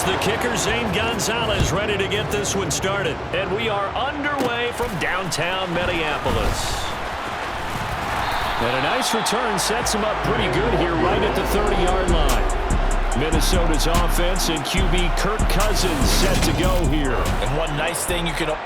Here's the kicker, Zane Gonzalez, ready to get this one started. And we are underway from downtown Minneapolis. And a nice return sets him up pretty good here right at the 30-yard line. Minnesota's offense and QB Kirk Cousins set to go here. And one nice thing you can...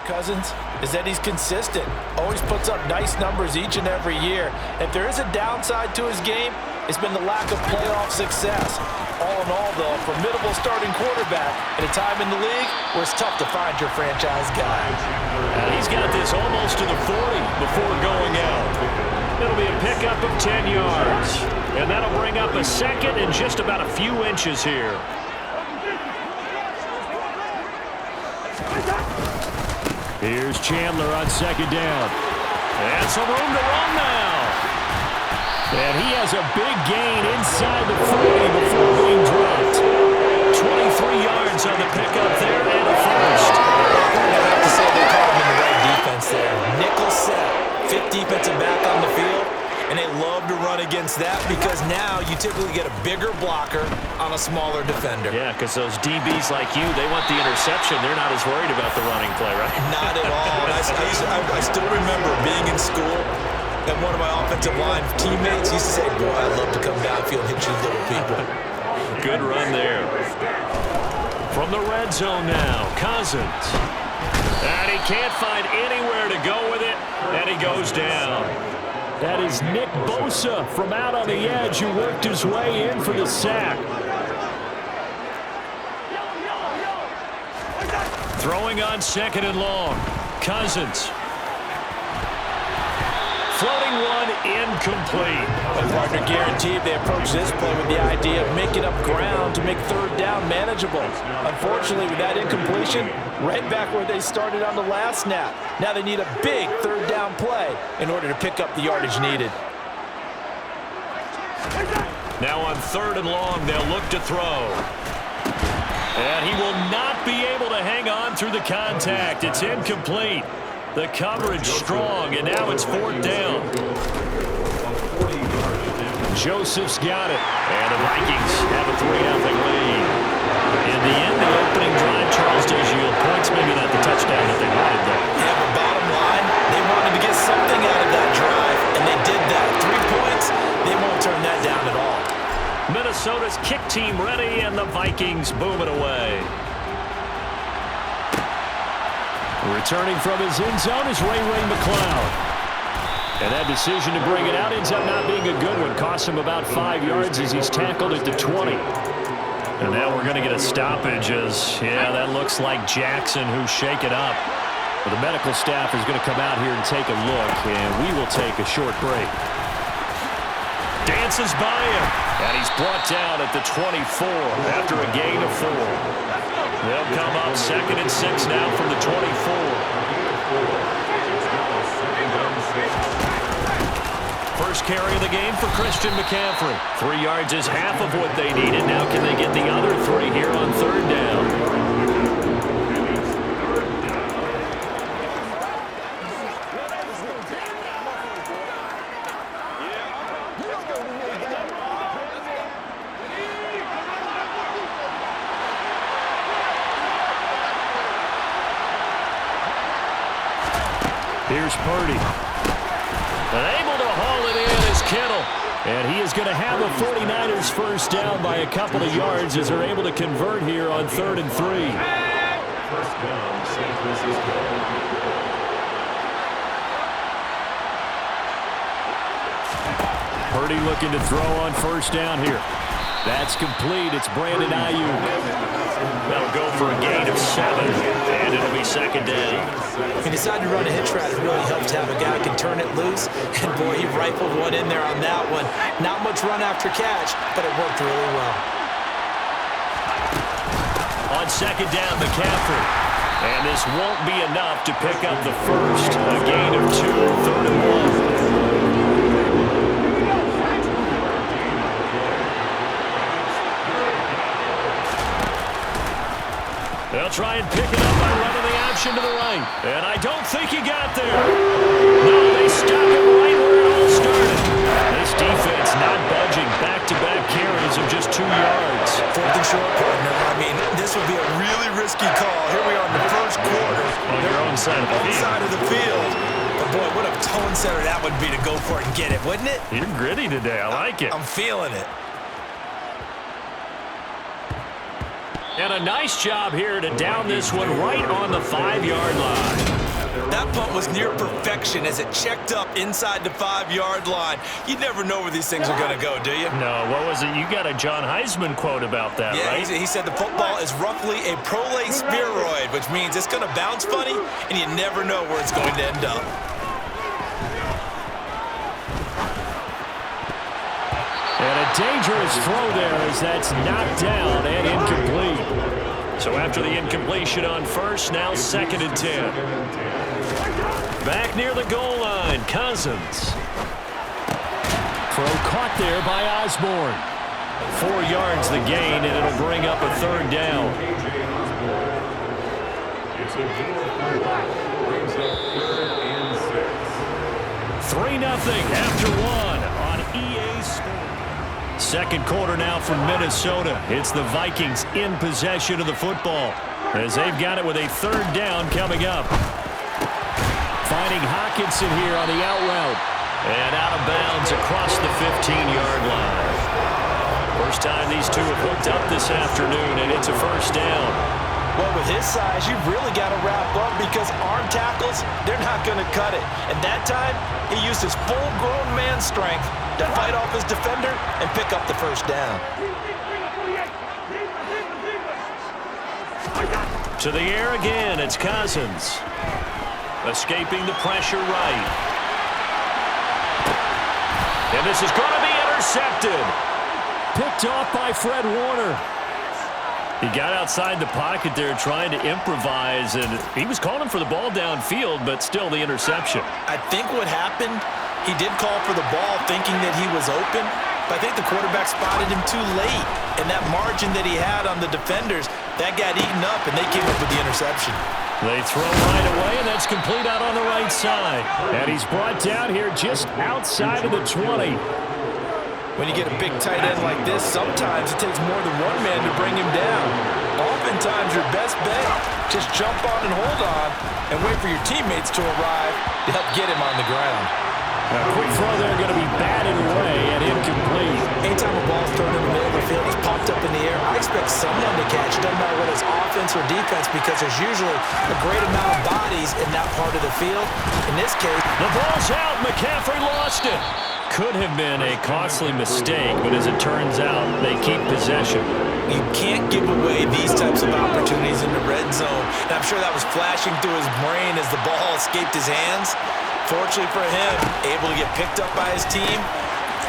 Cousins is that he's consistent, always puts up nice numbers each and every year. If there is a downside to his game, it's been the lack of playoff success. All in all, though, a formidable starting quarterback at a time in the league where it's tough to find your franchise guy. And he's got this almost to the 40 before going out. It'll be a pickup of 10 yards. And that'll bring up a second and just about a few inches here. Here's Chandler on second down. And some room to run now. And he has a big gain inside the 40 before being dropped. 23 yards on the pickup there and a first. I have to say they caught him in the right defense there. Nickel set, fifth defensive back on the field. And they love to run against that because now you typically get a bigger blocker on a smaller defender. Yeah, because those DBs like you, they want the interception. They're not as worried about the running play, right? Not at all. And I still remember being in school, and one of my offensive line teammates used to say, boy, I'd love to come downfield and hit you little people. Good run there. From the red zone now, Cousins. And he can't find anywhere to go with it, and he goes down. That is Nick Bosa from out on the edge who worked his way in for the sack. Throwing on second and long. Cousins. Floating one, incomplete. A partner guaranteed they approach this play with the idea of making up ground to make third down manageable. Unfortunately, with that incompletion, right back where they started on the last snap. Now they need a big third down play in order to pick up the yardage needed. Now on third and long, they'll look to throw. And he will not be able to hang on through the contact. It's incomplete. The coverage strong, and now it's fourth down. Joseph's got it. And the Vikings have a 3-0 lead. In the end, the opening drive, Charles does yield points, maybe not the touchdown that they wanted there. Yeah, but bottom line, they wanted to get something out of that drive, and they did that. 3 points, they won't turn that down at all. Minnesota's kick team ready, and the Vikings boom it away. Returning from his end zone is Ray McCloud. And that decision to bring it out ends up not being a good one. Costs him about 5 yards as he's tackled at the 20. And now we're going to get a stoppage as, yeah, that looks like Jackson who's shaken up. But the medical staff is going to come out here and take a look, and we will take a short break. Dances by him, and he's brought down at the 24 after a gain of 4. They'll come up 2nd and 6 now from the 24. First carry of the game for Christian McCaffrey. 3 yards is half of what they needed. Now can they get the other 3 here on third down? Here's Purdy. And able to haul it in is Kittle. And he is going to have a 49ers first down by a couple of yards as they're able to convert here on 3rd and 3. First down, San Francisco. Purdy looking to throw on first down here. That's complete. It's Brandon Ayuk. That'll go for a gain of 7, and it'll be second down. He decided to run a hitch route. It really helps to have a guy who can turn it loose. And, boy, he rifled one in there on that one. Not much run after catch, but it worked really well. On second down, McCaffrey. And this won't be enough to pick up the first. A gain of 2, 3rd and 1. They'll try and pick it up by running the option to the right. And I don't think he got there. No, they stop him right where it all started. This defense not budging. Back-to-back carries of just 2 yards. 4th and short, partner. I mean, this would be a really risky call. Here we are in the first quarter. On your own side of the field. Side of the field. But, boy, what a tone setter that would be to go for it and get it, wouldn't it? You're gritty today. I like it. I'm feeling it. And a nice job here to down this one right on the 5-yard line. That punt was near perfection as it checked up inside the 5-yard line. You never know where these things are going to go, do you? No, what was it? You got a John Heisman quote about that, right? Yeah, he said the football is roughly a prolate spheroid, which means it's going to bounce funny, and you never know where it's going to end up. And a dangerous throw there as that's knocked down and incomplete. So after the incompletion on first, now 2nd and 10. Back near the goal line, Cousins. Throw caught there by Osborne. 4 yards the gain, and it'll bring up a 3rd down. 3-0 after 1 on EA Sports. Second quarter now from Minnesota. It's the Vikings in possession of the football as they've got it with a 3rd down coming up. Finding Hockenson here on the out route. And out of bounds across the 15-yard line. First time these two have hooked up this afternoon, and it's a 1st down. Well, with his size, you've really got to wrap up because arm tackles, they're not going to cut it. And that time, he used his full-grown man strength to fight off his defender and pick up the 1st down. To the air again, it's Cousins. Escaping the pressure right. And this is going to be intercepted. Picked off by Fred Warner. He got outside the pocket there trying to improvise, and he was calling for the ball downfield, but still the interception. I think what happened, he did call for the ball thinking that he was open, but I think the quarterback spotted him too late, and that margin that he had on the defenders, that got eaten up, and they came up with the interception. They throw right away, and that's complete out on the right side. And he's brought down here just outside of the 20. When you get a big tight end like this, sometimes it takes more than one man to bring him down. Oftentimes, your best bet, just jump on and hold on and wait for your teammates to arrive to help get him on the ground. A quick throw there going to be batted away and incomplete. Anytime a ball's thrown in the middle of the field, it's popped up in the air, I expect someone to catch. It doesn't matter whether it's offense or defense because there's usually a great amount of bodies in that part of the field. In this case, the ball's out. McCaffrey lost it. Could have been a costly mistake, but as it turns out, they keep possession. You can't give away these types of opportunities in the red zone. And I'm sure that was flashing through his brain as the ball escaped his hands. Fortunately for him, able to get picked up by his team,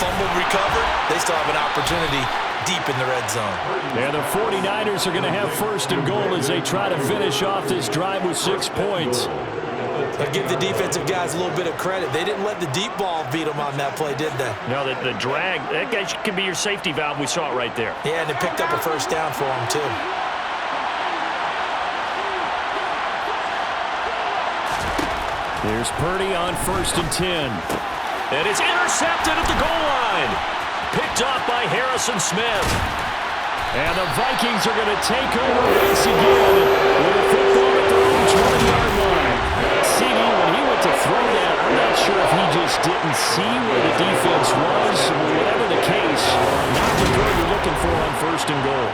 fumbled, recovered. They still have an opportunity deep in the red zone. Yeah, the 49ers are going to have 1st and goal as they try to finish off this drive with 6 points. But give the defensive guys a little bit of credit. They didn't let the deep ball beat them on that play, did they? No, the drag, that guy could be your safety valve. We saw it right there. Yeah, and they picked up a 1st down for him, too. Here's Purdy on 1st and 10. And it's intercepted at the goal line. Picked off by Harrison Smith. And the Vikings are going to take over once again with a football at their own 20-yard line. CD, when he went to throw that, I'm not sure if he just didn't see where the defense was. Whatever the case, not the throw you're looking for on 1st and goal.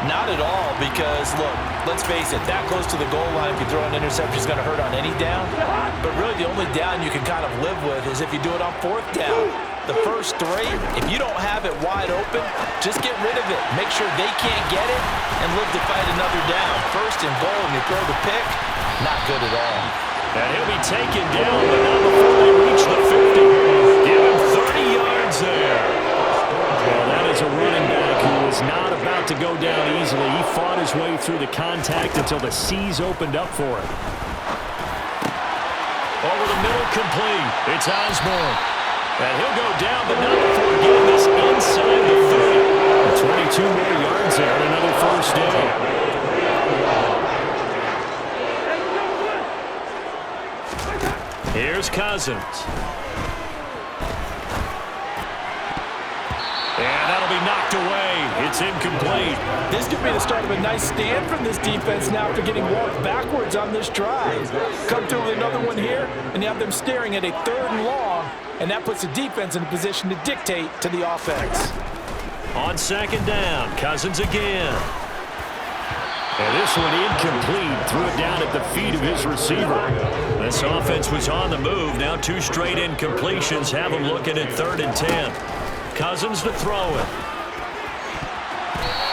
Not at all, because, look, let's face it, that close to the goal line, if you throw an interception, is going to hurt on any down. But really, the only down you can kind of live with is if you do it on fourth down. The first three, if you don't have it wide open, just get rid of it. Make sure they can't get it and live to fight another down. First and goal, and you throw the pick, not good at all. And he'll be taken down, but not before they reach the 50. Give him 30 yards there. Well, that is a running back who is not about to go down easily. He fought his way through the contact until the seas opened up for him. Over the middle, complete. It's Osborne. And he'll go down, but not before getting this inside the 30. 22 more yards there, and another first down. Here's Cousins. And that'll be knocked away. It's incomplete. This could be the start of a nice stand from this defense now after getting walked backwards on this drive. Come through with another one here, and you have them staring at a 3rd and long, and that puts the defense in a position to dictate to the offense. On 2nd down, Cousins again. And this one incomplete. Threw it down at the feet of his receiver. This offense was on the move. Now 2 straight incompletions have them looking at 3rd and 10. Cousins to throw it.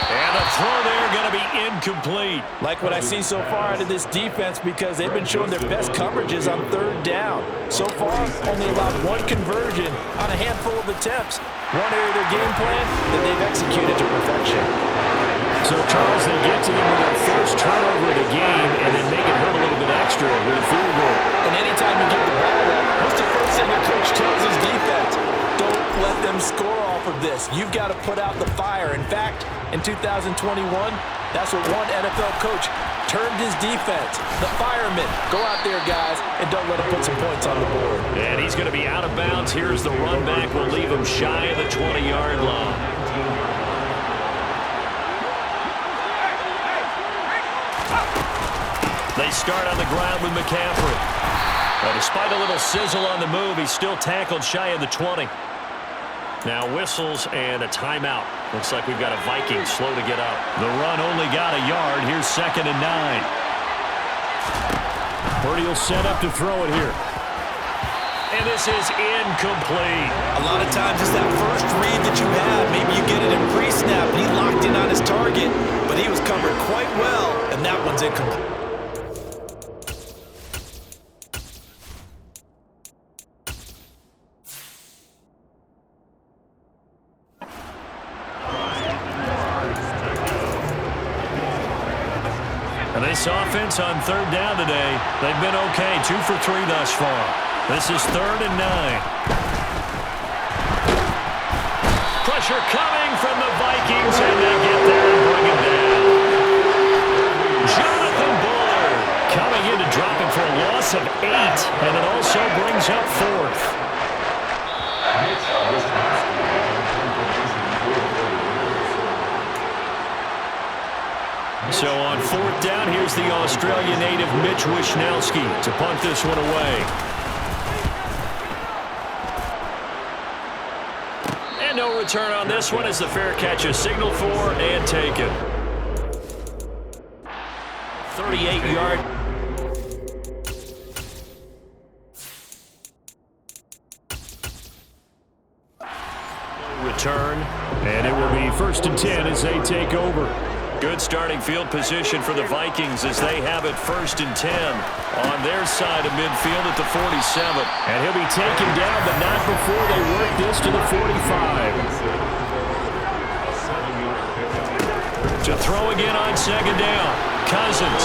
And the throw there going to be incomplete. Like what I see so far out of this defense, because they've been showing their best coverages on 3rd down. So far, only allowed 1 conversion on a handful of attempts. One area of their game plan that they've executed to perfection. So, Charles, they get to them with their first turnover of the game and then make it hurt a little bit extra with a field goal. And anytime you give the ball up, what's the first thing the coach tells his defense? Don't let them score off of this. You've got to put out the fire. In fact, in 2021, that's what one NFL coach termed his defense. The firemen. Go out there, guys, and don't let them put some points on the board. And he's going to be out of bounds. Here's the run back. We'll leave him shy of the 20-yard line. They start on the ground with McCaffrey. But despite a little sizzle on the move, he's still tackled shy of the 20. Now whistles and a timeout. Looks like we've got a Vikings slow to get up. The run only got a yard. Here's 2nd and 9. Purdy will set up to throw it here. And this is incomplete. A lot of times it's that first read that you have. Maybe you get it in pre-snap, and he locked in on his target, but he was covered quite well, and that one's incomplete. And this offense on 3rd down today, they've been okay. 2 for 3 thus far. This is 3rd and 9. Pressure coming from the Vikings, and they get there and bring him down. Jonathan Bullard coming in to drop him for a loss of 8, and it also brings up 4th. So on 4th down, here's the Australian native Mitch Wishnowsky to punt this one away. And no return on this one as the fair catch is signaled for and taken. 38-yard. Return, and it will be 1st and 10 as they take over. Good starting field position for the Vikings as they have it 1st and 10 on their side of midfield at the 47. And he'll be taken down, but not before they work this to the 45. To throw again on 2nd down. Cousins.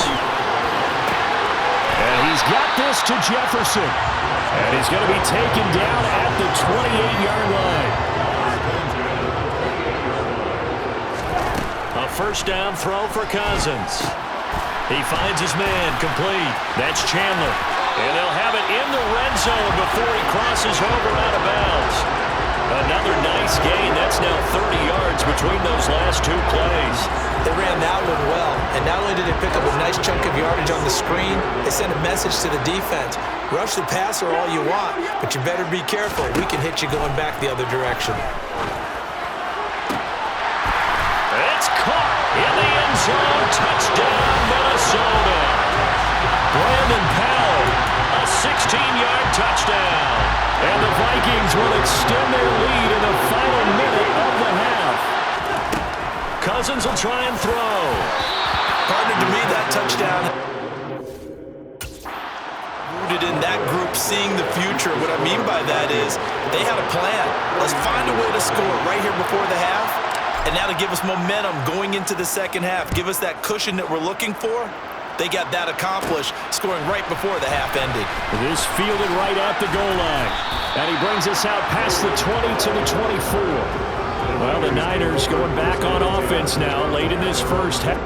And he's got this to Jefferson. And he's going to be taken down at the 28-yard line. A 1st down throw for Cousins. He finds his man, complete. That's Chandler. And they'll have it in the red zone before he crosses over out of bounds. Another nice gain. That's now 30 yards between those last 2 plays. They ran that one well, and not only did they pick up a nice chunk of yardage on the screen, they sent a message to the defense. Rush the passer all you want, but you better be careful. We can hit you going back the other direction. It's caught in the zone. Touchdown, Minnesota. Brandon Powell, a 16-yard touchdown. And the Vikings will extend their lead in the final minute of the half. Cousins will try and throw. Partner, to me, that touchdown rooted in that group seeing the future. What I mean by that is they had a plan. Let's find a way to score right here before the half, and now to give us momentum going into the second half, give us that cushion that we're looking for. They got that accomplished, scoring right before the half ended. This fielded right at the goal line. And he brings us out past the 20 to the 24. Well, the Niners going back on offense now late in this first half.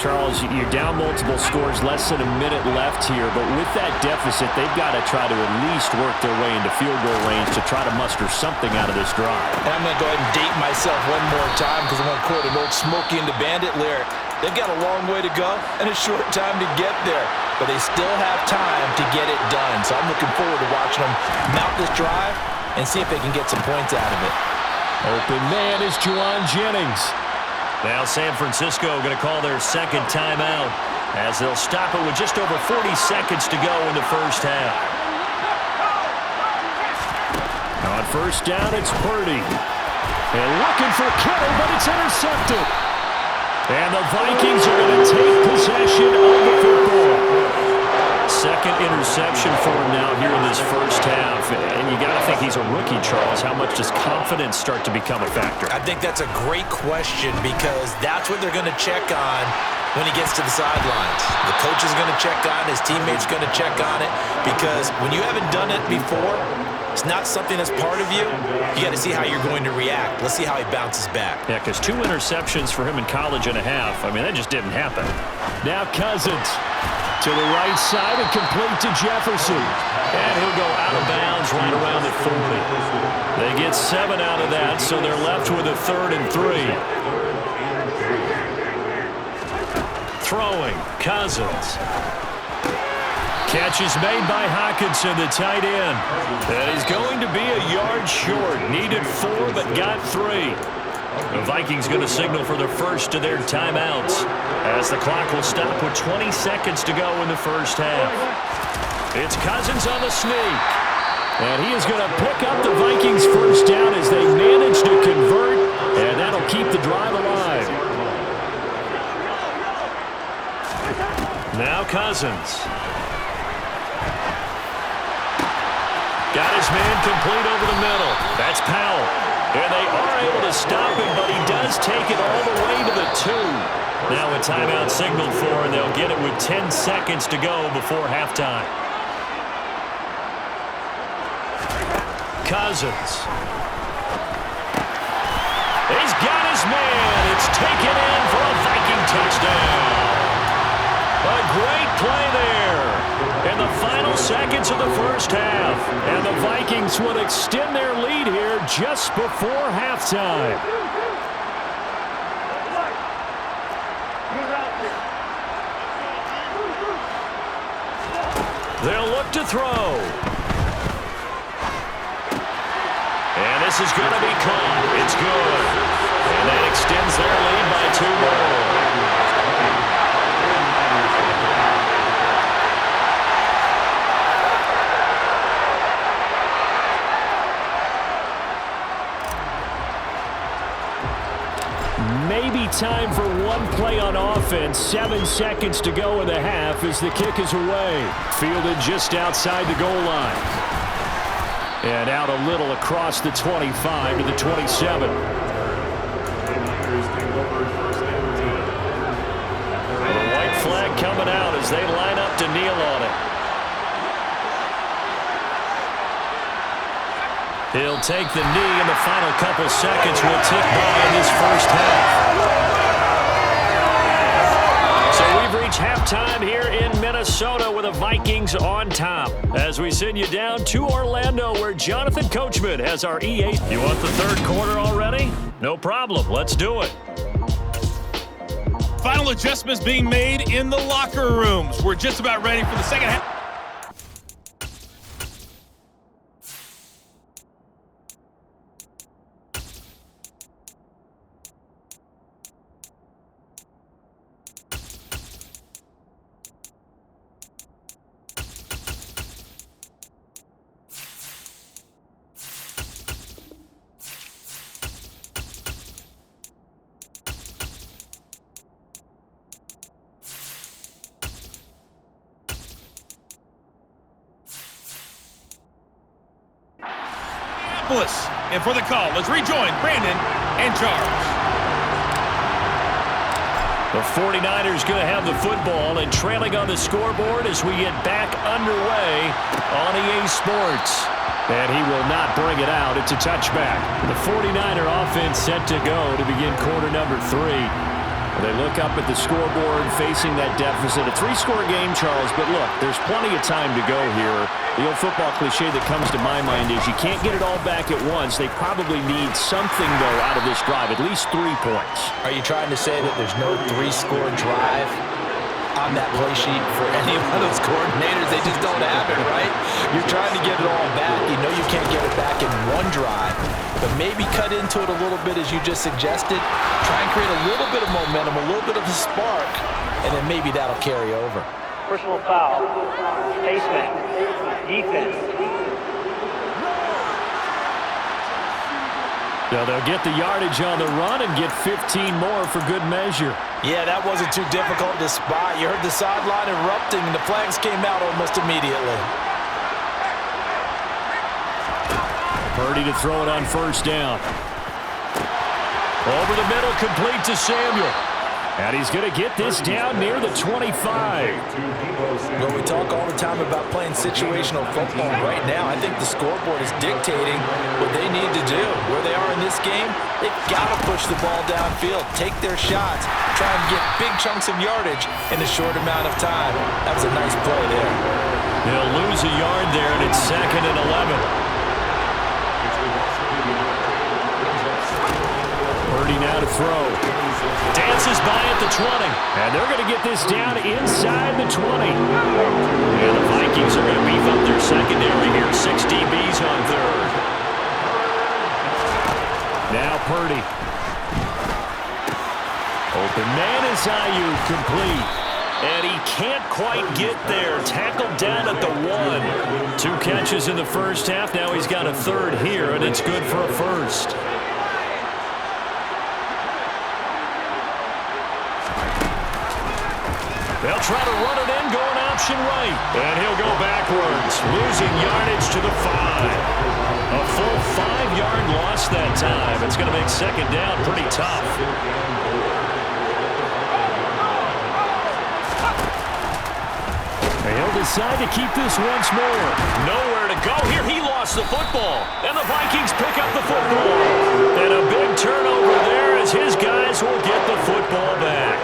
Charles, you're down multiple scores, less than a minute left here, but with that deficit, they've got to try to at least work their way into field goal range to try to muster something out of this drive. And I'm going to go ahead and date myself one more time because I'm going to quote an old Smokey and the Bandit lyric. They've got a long way to go and a short time to get there, but they still have time to get it done. So I'm looking forward to watching them mount this drive and see if they can get some points out of it. Open man is Juwan Jennings. Now San Francisco going to call their second timeout as they'll stop it with just over 40 seconds to go in the first half. On first down, it's Purdy. And looking for Kittle, but it's intercepted. And the Vikings are going to take possession of the football. Second interception for him now here in this first half. And you got to think he's a rookie, Charles. How much does confidence start to become a factor? I think that's a great question because that's what they're going to check on when he gets to the sidelines. The coach is going to check on it. His teammates are going to check on it because when you haven't done it before, it's not something that's part of you. You got to see how you're going to react. Let's see how he bounces back. Yeah, because 2 interceptions for him in college and a half. I mean, that just didn't happen. Now Cousins to the right side and complete to Jefferson. And he'll go out of bounds right around the 40. They get 7 out of that, so they're left with a 3rd and 3. Throwing, Cousins. Catch is made by Hockenson, the tight end. That is going to be a yard short. Needed 4, but got 3. The Vikings going to signal for the first of their timeouts as the clock will stop with 20 seconds to go in the first half. It's Cousins on the sneak. And he is going to pick up the Vikings first down as they manage to convert, and that'll keep the drive alive. Now Cousins. Got his man complete over the middle. That's Powell. And they are able to stop him, but he does take it all the way to the 2. Now a timeout signaled for, and they'll get it with 10 seconds to go before halftime. Cousins. He's got his man. It's taken in for a Viking touchdown. A great play there in the final seconds of the first half. And the Vikings will extend their lead here just before halftime. They'll look to throw. And this is going to be caught. It's good. And that extends their lead by 2 more. Maybe time for one play on offense. 7 seconds to go in the half as the kick is away. Fielded just outside the goal line. And out a little across the 25 to the 27. The white flag coming out as they line up to kneel on it. He'll take the knee, and the final couple seconds will tick by in this first half. So we've reached halftime here in Minnesota. Minnesota with the Vikings on top. As we send you down to Orlando, where Jonathan Coachman has our EA. You want the third quarter already? No problem. Let's do it. Final adjustments being made in the locker rooms. We're just about ready for the second half. And for the call, let's rejoin Brandon and Charles. The 49ers going to have the football and trailing on the scoreboard as we get back underway on EA Sports. And he will not bring it out. It's a touchback. The 49er offense set to go to begin quarter number 3. They look up at the scoreboard facing that deficit. A 3-score game, Charles, but look, there's plenty of time to go here. The old football cliche that comes to my mind is you can't get it all back at once. They probably need something, though, out of this drive, at least 3 points. Are you trying to say that there's no 3-score drive on that play sheet for any one of those coordinators? They just don't have it, right? You're trying to get it all back. You know you can't get it back in one drive, but maybe cut into it a little bit as you just suggested. Try and create a little bit of momentum, a little bit of a spark, and then maybe that'll carry over. Personal foul, face mask, defense. Now they'll get the yardage on the run and get 15 more for good measure. Yeah, that wasn't too difficult to spot. You heard the sideline erupting, and the flags came out almost immediately. Purdy to throw it on first down. Over the middle, complete to Samuel. And he's going to get this down near the 25. Well, we talk all the time about playing situational football. Right now, I think the scoreboard is dictating what they need to do. Where they are in this game, they've got to push the ball downfield, take their shots, try and get big chunks of yardage in a short amount of time. That was a nice play there. They'll lose a yard there, and it's 2nd and 11. Purdy now to throw. Dances by at the 20. And they're going to get this down inside the 20. And the Vikings are going to beef up their secondary here. 6 DBs on third. Now Purdy. Open man is Ayuk, complete. And he can't quite get there. Tackled down at the 1. 2 catches in the first half. Now he's got a third here, and it's good for a first. They'll try to run it in, going option right. And he'll go backwards, losing yardage to the 5. A full 5-yard loss that time. It's going to make second down pretty tough. He'll decide to keep this once more. Nowhere to go here. He lost the football. And the Vikings pick up the football. And a big turnover there as his guys will get the football back.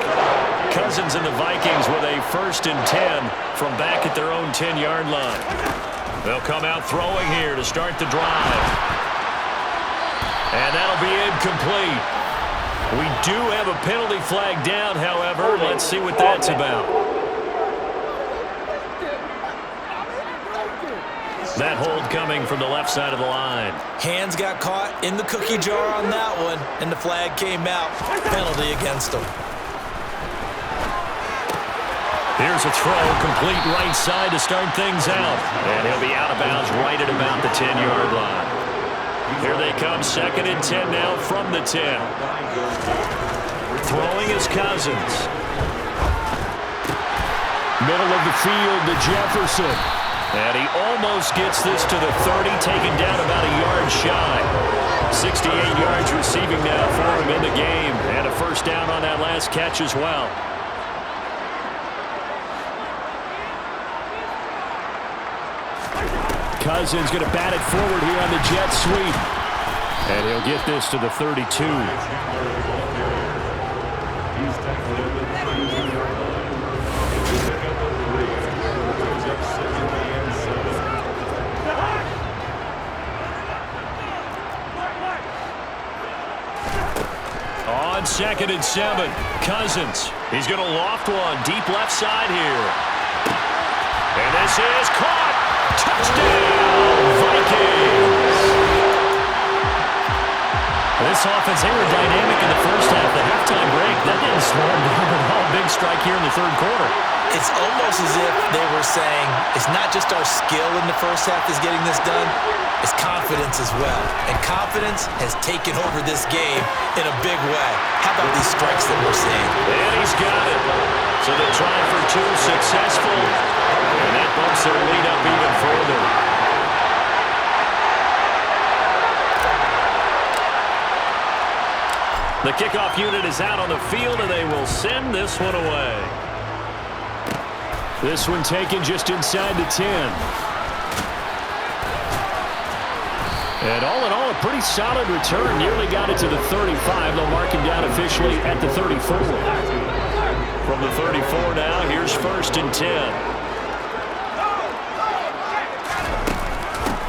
Cousins and the Vikings with a 1st and 10 from back at their own 10-yard line. They'll come out throwing here to start the drive. And that'll be incomplete. We do have a penalty flag down, however. Let's see what that's about. That hold coming from the left side of the line. Hands got caught in the cookie jar on that one, and the flag came out. Penalty against them. Here's a throw, complete right side to start things out. And he'll be out of bounds right at about the 10-yard line. Here they come, 2nd and 10 now from the 10. Throwing is Cousins. Middle of the field to Jefferson. And he almost gets this to the 30, taken down about a yard shy. 68 yards receiving now for him in the game. And a first down on that last catch as well. Cousins going to bat it forward here on the jet sweep. And he'll get this to the 32. 2nd and 7. Cousins. He's going to loft one deep left side here. And this is caught. Touchdown, Vikings. This offense, they were dynamic in the first half. The halftime break, that didn't slow them down at all. Big strike here in the third quarter. It's almost as if they were saying, it's not just our skill in the first half that's getting this done, it's confidence as well. And confidence has taken over this game in a big way. How about these strikes that we're seeing? And he's got it. So they tried for 2, successful. And that bumps their lead up even further. The kickoff unit is out on the field, and they will send this one away. This one taken just inside the 10. And all in all, a pretty solid return. Nearly got it to the 35. They'll mark him down officially at the 34. From the 34 now, here's 1st and 10.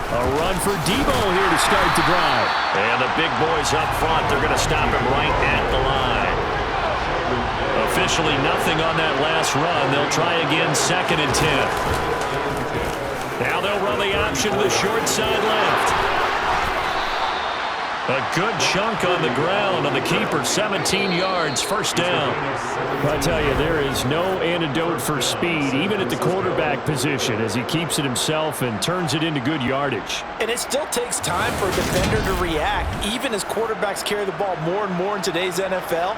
A run for Debo here to start the drive. And the big boys up front, they're going to stop him right at the line. Officially nothing on that last run. They'll try again 2nd and 10. Now they'll run the option to the short side left. A good chunk on the ground on the keeper, 17 yards, 1st down. I tell you, there is no antidote for speed, even at the quarterback position, as he keeps it himself and turns it into good yardage. And it still takes time for a defender to react. Even as quarterbacks carry the ball more and more in today's NFL,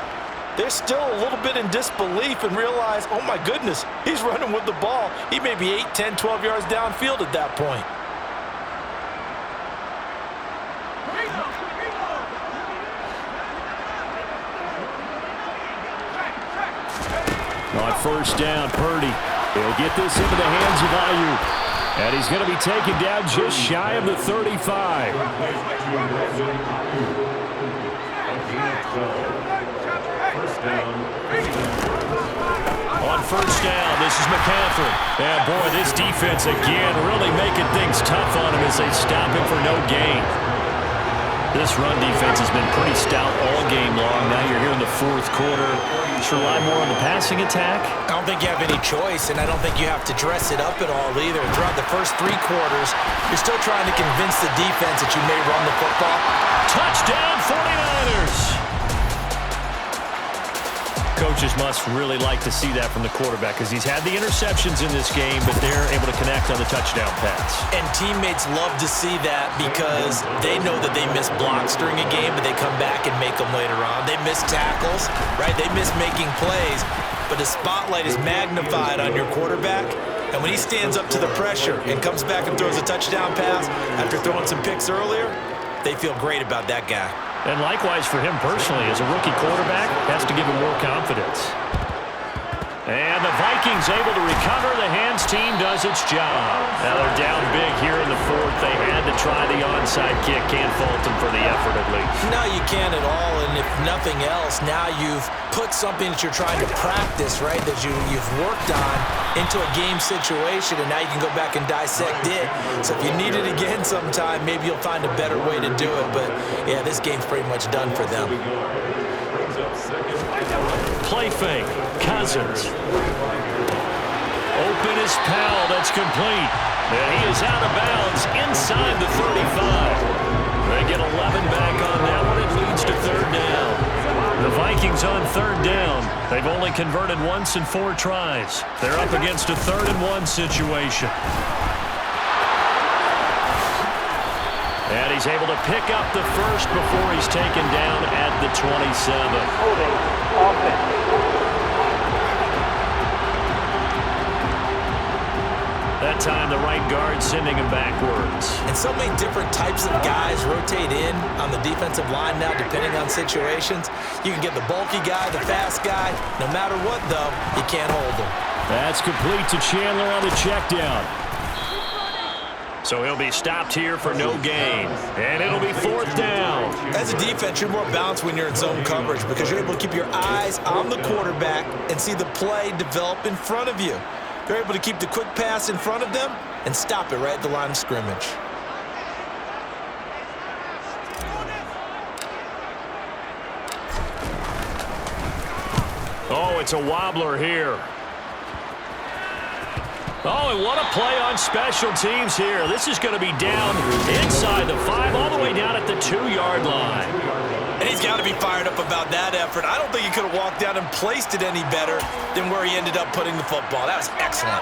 they're still a little bit in disbelief and realize, oh my goodness, he's running with the ball. He may be 8, 10, 12 yards downfield at that point. On 1st down, Purdy. He'll get this into the hands of Ayuk. And he's going to be taken down just shy of the 35. On 1st down, this is McCaffrey. And boy, this defense again really making things tough on him as they stop him for no gain. This run defense has been pretty stout all game long. Now you're here in the 4th quarter. Just rely more on the passing attack. I don't think you have any choice, and I don't think you have to dress it up at all either. Throughout the first 3 quarters, you're still trying to convince the defense that you may run the football. Touchdown, 49ers! Coaches must really like to see that from the quarterback because he's had the interceptions in this game, but they're able to connect on the touchdown pass. And teammates love to see that because they know that they miss blocks during a game, but they come back and make them later on. They miss tackles, right? They miss making plays, but the spotlight is magnified on your quarterback. And when he stands up to the pressure and comes back and throws a touchdown pass after throwing some picks earlier, they feel great about that guy. And likewise for him personally, as a rookie quarterback, has to give him more confidence. And the Vikings able to recover. The hands team does its job. Now they're down big here in the 4th. They had to try the onside kick. Can't fault them for the effort at least. No, you can't at all. And if nothing else, now you've put something that you're trying to practice, right, that you've worked on into a game situation, and now you can go back and dissect it. So if you need it again sometime, maybe you'll find a better way to do it. But, yeah, this game's pretty much done for them. Play fake. Cousins. Open is Powell. That's complete. And he is out of bounds inside the 35. They get 11 back on that one. It leads to 3rd down. The Vikings on 3rd down. They've only converted once in 4 tries. They're up against a 3rd and 1 situation. And he's able to pick up the first before he's taken down at the 27. Holding offense. That time, the right guard sending him backwards. And so many different types of guys rotate in on the defensive line now, depending on situations. You can get the bulky guy, the fast guy. No matter what, though, you can't hold him. That's complete to Chandler on the check down. So he'll be stopped here for no gain. And it'll be 4th down. As a defense, you're more balanced when you're in zone coverage because you're able to keep your eyes on the quarterback and see the play develop in front of you. They're able to keep the quick pass in front of them and stop it right at the line of scrimmage. Oh, it's a wobbler here. Oh, and what a play on special teams here. This is going to be down inside the 5, all the way down at the 2-yard line. And he's got to be fired up about that effort. I don't think he could have walked down and placed it any better than where he ended up putting the football. That was excellent.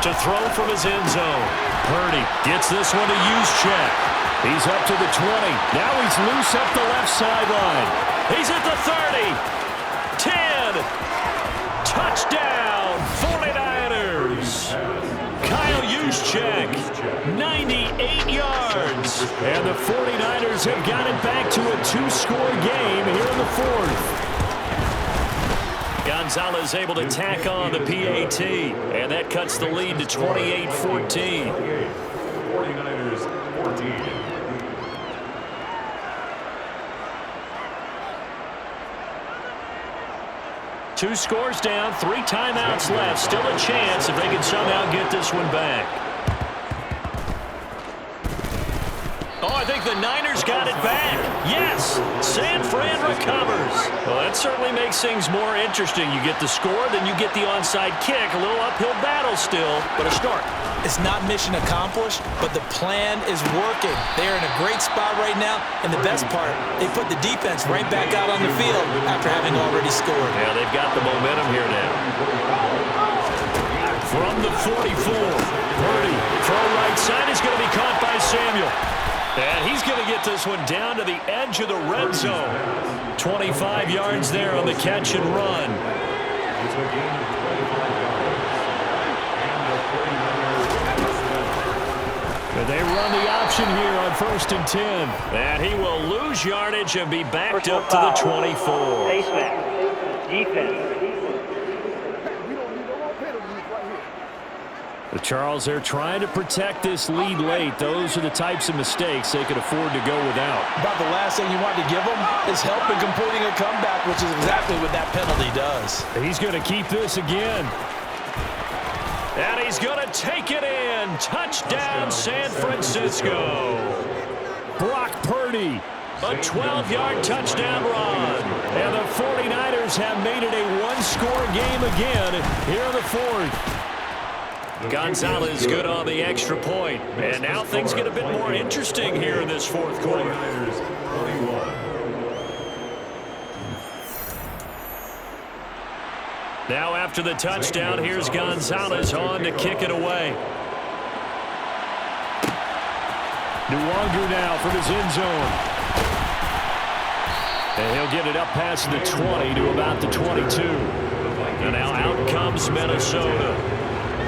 To throw from his end zone. Purdy gets this one to Juszczyk. He's up to the 20. Now he's loose up the left sideline. He's at the 30. 10. Touchdown, 49ers. Kyle Juszczyk, 98 yards. And the 49ers have got it back to a 2-score game here in the 4th. Gonzalez able to tack on the PAT, and that cuts the lead to 28-14. 49ers 14. Two scores down, 3 timeouts left. Still a chance if they can somehow get this one back. Oh, I think the Niners got it back. Yes, San Fran recovers. Well, that certainly makes things more interesting. You get the score, then you get the onside kick. A little uphill battle still, but a start. It's not mission accomplished, but the plan is working. They're in a great spot right now, and the best part, they put the defense right back out on the field after having already scored. Yeah, they've got the momentum here now. From the 44, Purdy, throw right side is going to be caught by Samuel. And he's going to get this one down to the edge of the red zone. 25 yards there on the catch and run. And they run the option here on 1st and 10. And he will lose yardage and be backed up to the 24. Defense. The Charles, they're trying to protect this lead late. Those are the types of mistakes they could afford to go without. About the last thing you want to give them is help in completing a comeback, which is exactly what that penalty does. He's going to keep this again. And he's going to take it in. Touchdown, San Francisco. Brock Purdy. A 12-yard touchdown run. And the 49ers have made it a 1-score game again here in the 4th. Gonzalez good on the extra point. And now things get a bit more interesting here in this 4th quarter. Now after the touchdown, here's Gonzalez on to kick it away. Nwangu now from his end zone. And he'll get it up past the 20 to about the 22. And now out comes Minnesota.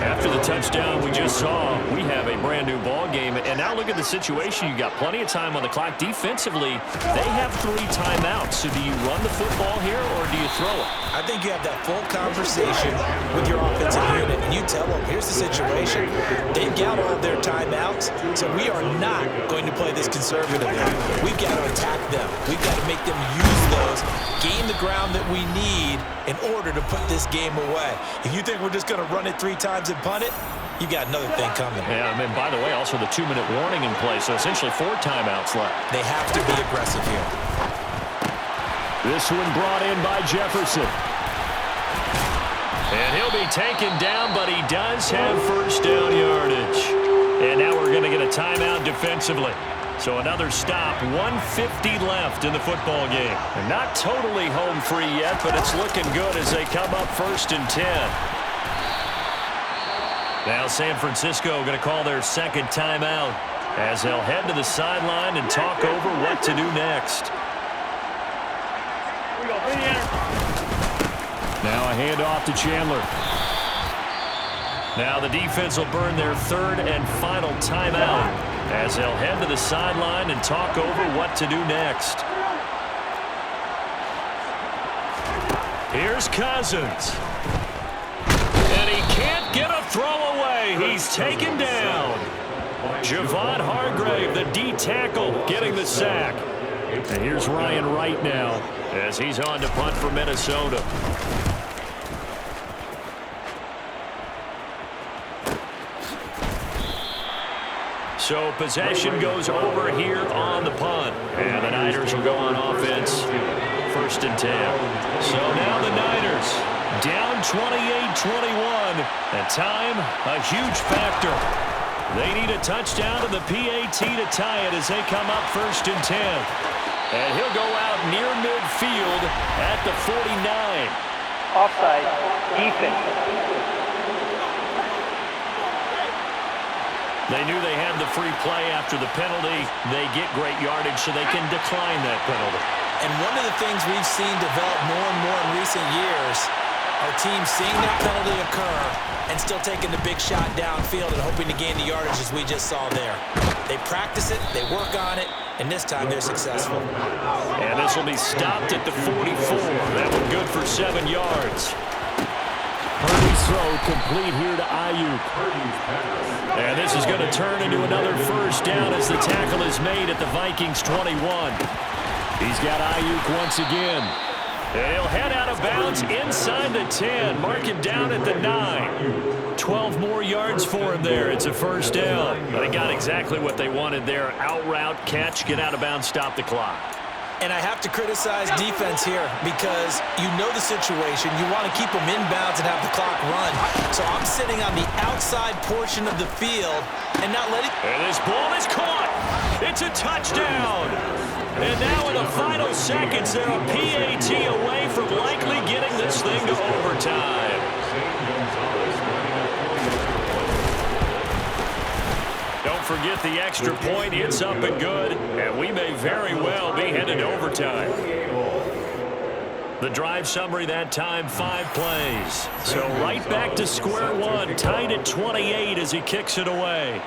After the touchdown we just saw, we have a brand-new ball game. And now look at the situation. You got plenty of time on the clock. Defensively, they have 3 timeouts. So do you run the football here or do you throw it? I think you have that full conversation with your offensive unit, and you tell them, here's the situation. They've got all their timeouts, so we are not going to play this conservatively. We've got to attack them. We've got to make them use those, gain the ground that we need in order to put this game away. If you think we're just going to run it 3 times and punt it, you got another thing coming. Yeah, I mean, by the way, also the 2-minute warning in play, so essentially 4 timeouts left. They have to be aggressive here. This one brought in by Jefferson. And he'll be taken down, but he does have first down yardage. And now we're going to get a timeout defensively. So another stop, 1:50 left in the football game. And not totally home free yet, but it's looking good as they come up 1st and 10. Now San Francisco going to call their 2nd timeout as they'll head to the sideline and talk over what to do next. Now a handoff to Chandler. Now the defense will burn their 3rd and final timeout as they'll head to the sideline and talk over what to do next. Here's Cousins. And he can't get a throw away. He's taken down. Javon Hargrave, the D tackle, getting the sack. And here's Ryan Wright now as he's on to punt for Minnesota. So possession goes over here on the punt. And the Niners will go on offense. 1st and 10. So now the Niners down 28-21. And time, a huge factor. They need a touchdown to the PAT to tie it as they come up 1st and 10. And he'll go out near midfield at the 49. Offside. Defense. They knew they had the free play after the penalty. They get great yardage so they can decline that penalty. And one of the things we've seen develop more and more in recent years are teams seeing that penalty occur and still taking the big shot downfield and hoping to gain the yardage as we just saw there. They practice it, they work on it, and this time they're successful. And this will be stopped at the 44. That one good for 7 yards. Purdy's throw complete here to Ayuk. And this is going to turn into another 1st down as the tackle is made at the Vikings 21. He's got Ayuk once again. And he'll head out of bounds inside the 10. Mark him down at the 9. 12 more yards for him there. It's a 1st down. They got exactly what they wanted there. Out route, catch, get out of bounds, stop the clock. And I have to criticize defense here because you know the situation. You want to keep them inbounds and have the clock run. So I'm sitting on the outside portion of the field and not letting... And this ball is caught. It's a touchdown. And now in the final seconds, they're a PAT away from likely getting this thing to overtime. Don't forget the extra point. It's up and good. And we may very well be headed to overtime. The drive summary that time, 5 plays. So right back to square one, tied at 28 as he kicks it away.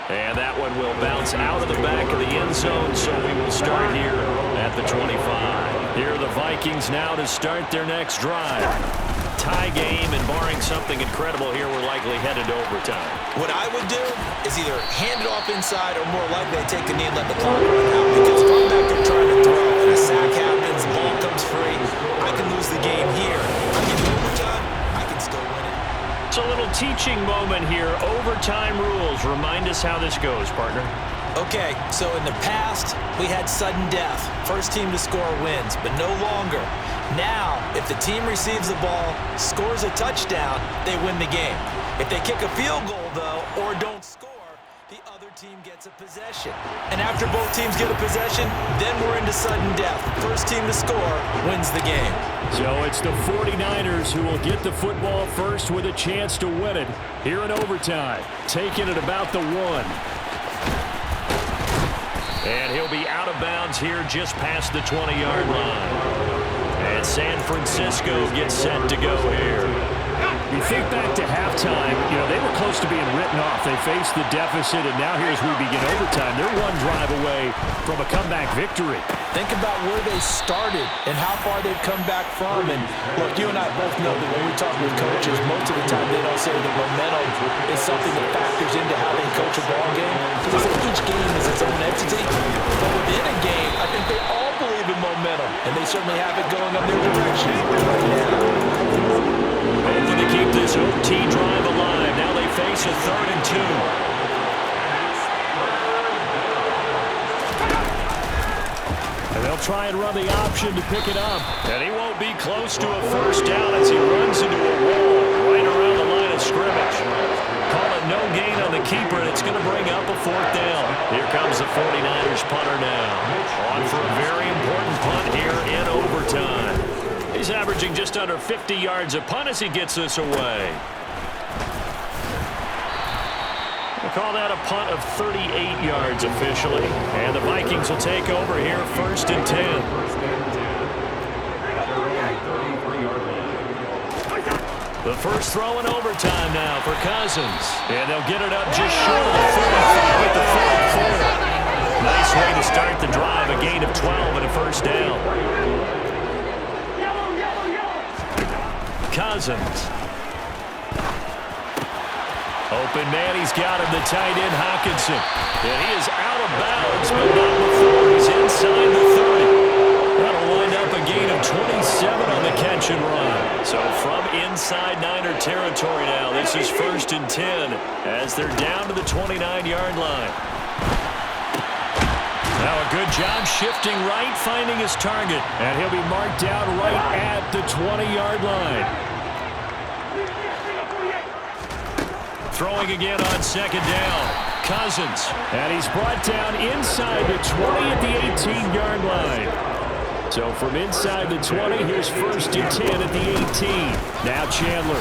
And that one will bounce out of the back of the end zone, so we will start here at the 25. Here are the Vikings now to start their next drive. Tie game, and barring something incredible here, we're likely headed to overtime. What I would do is either hand it off inside or more likely I take a knee and let the clock run out. Because if I'm back there trying to throw and a sack happens, the ball comes free, I can lose the game here. If I get to overtime, I can still win it. It's a little teaching moment here. Overtime rules. Remind us how this goes, partner. Okay, so in the past, we had sudden death. First team to score wins, but no longer. Now, if the team receives the ball, scores a touchdown, they win the game. If they kick a field goal, though, or don't score, the other team gets a possession. And after both teams get a possession, then we're into sudden death. First team to score wins the game. So it's the 49ers who will get the football first with a chance to win it here in overtime. Taking it about the 1. And he'll be out of bounds here just past the 20-yard line. And San Francisco gets set to go here. You think back to halftime, they were close to being written off. They faced the deficit, and now here as we begin overtime, they're one drive away from a comeback victory. Think about where they started and how far they've come back from. And look, you and I both know that when we talk with coaches, most of the time they don't say that momentum is something that factors into how they coach a ball game. Because each game is its own entity. But within a game, I think they all believe in momentum, and they certainly have it going in their direction right now. Hoping to keep this OT drive alive. Now they face a 3rd and 2. And they'll try and run the option to pick it up. And he won't be close to a 1st down as he runs into a wall right around the line of scrimmage. Call it no gain on the keeper, and it's going to bring up a 4th down. Here comes the 49ers punter now. On for a very important punt here in overtime. He's averaging just under 50 yards a punt as he gets this away. We'll call that a punt of 38 yards officially. And the Vikings will take over here 1st and 10. The first throw in overtime now for Cousins. And they'll get it up just short of the 45 at the 44. Nice way to start the drive. A gain of 12 and a 1st down. Cousins. Open man, he's got him, the tight end, Hockenson. And he is out of bounds, but not before he's inside the 30. That'll wind up a gain of 27 on the catch play-action run. So from inside Niner territory now, this is 1st and 10 as they're down to the 29-yard line. Now a good job shifting right, finding his target. And he'll be marked down right at the 20-yard line. Throwing again on 2nd down. Cousins. And he's brought down inside the 20 at the 18-yard line. So from inside the 20, here's 1st and 10 at the 18. Now Chandler.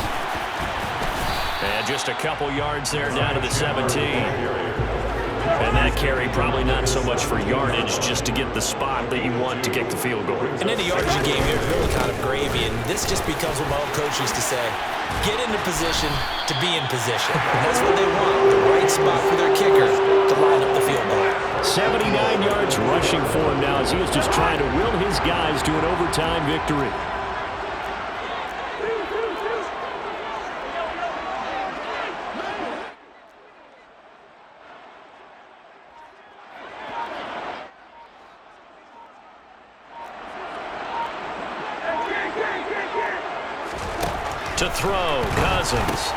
And just a couple yards there down to the 17. And that carry probably not so much for yardage, just to get the spot that you want to kick the field goal. And in a yardage game, you're really kind of gravy, and this just becomes what my old coach used to say. Get into position to be in position. And that's what they want, the right spot for their kicker to line up the field goal. 79 yards rushing for him now as he is just trying to will his guys to an overtime victory. To throw, Cousins.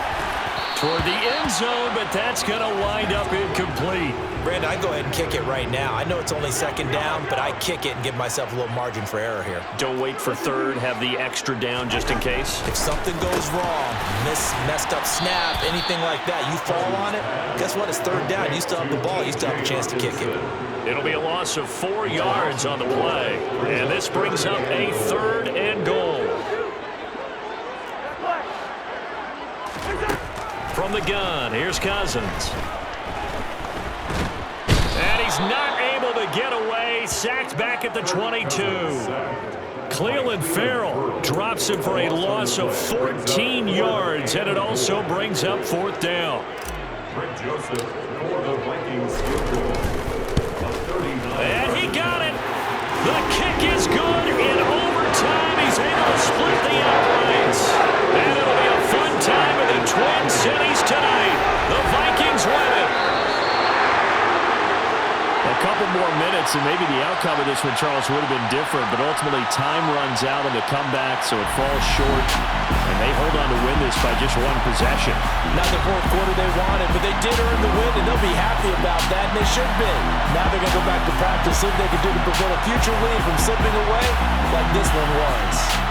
Toward the end zone, but that's going to wind up incomplete. Brandon, I go ahead and kick it right now. I know it's only 2nd down, but I kick it and give myself a little margin for error here. Don't wait for 3rd, have the extra down just in case. If something goes wrong, messed up snap, anything like that, you fall on it, guess what? It's 3rd down. You still have the ball. You still have a chance to kick it. It'll be a loss of 4 yards on the play. And this brings up a 3rd and goal. From the gun, here's Cousins. And he's not able to get away. Sacked back at the 22. Cleveland Farrell drops him for a loss of 14 yards, and it also brings up 4th down. And he got it. The kick is good. In overtime, he's able to split the uprights. And it'll be a fun time in the Twin Cities tonight. The Vikings win it. A couple more minutes, and maybe the outcome of this one, Charles, would have been different, but ultimately time runs out on the comeback, so it falls short, and they hold on to win this by just 1 possession. Not the 4th quarter they wanted, but they did earn the win, and they'll be happy about that, and they should be. Now they're going to go back to practice, see if they can do to prevent a future lead from slipping away like this one was.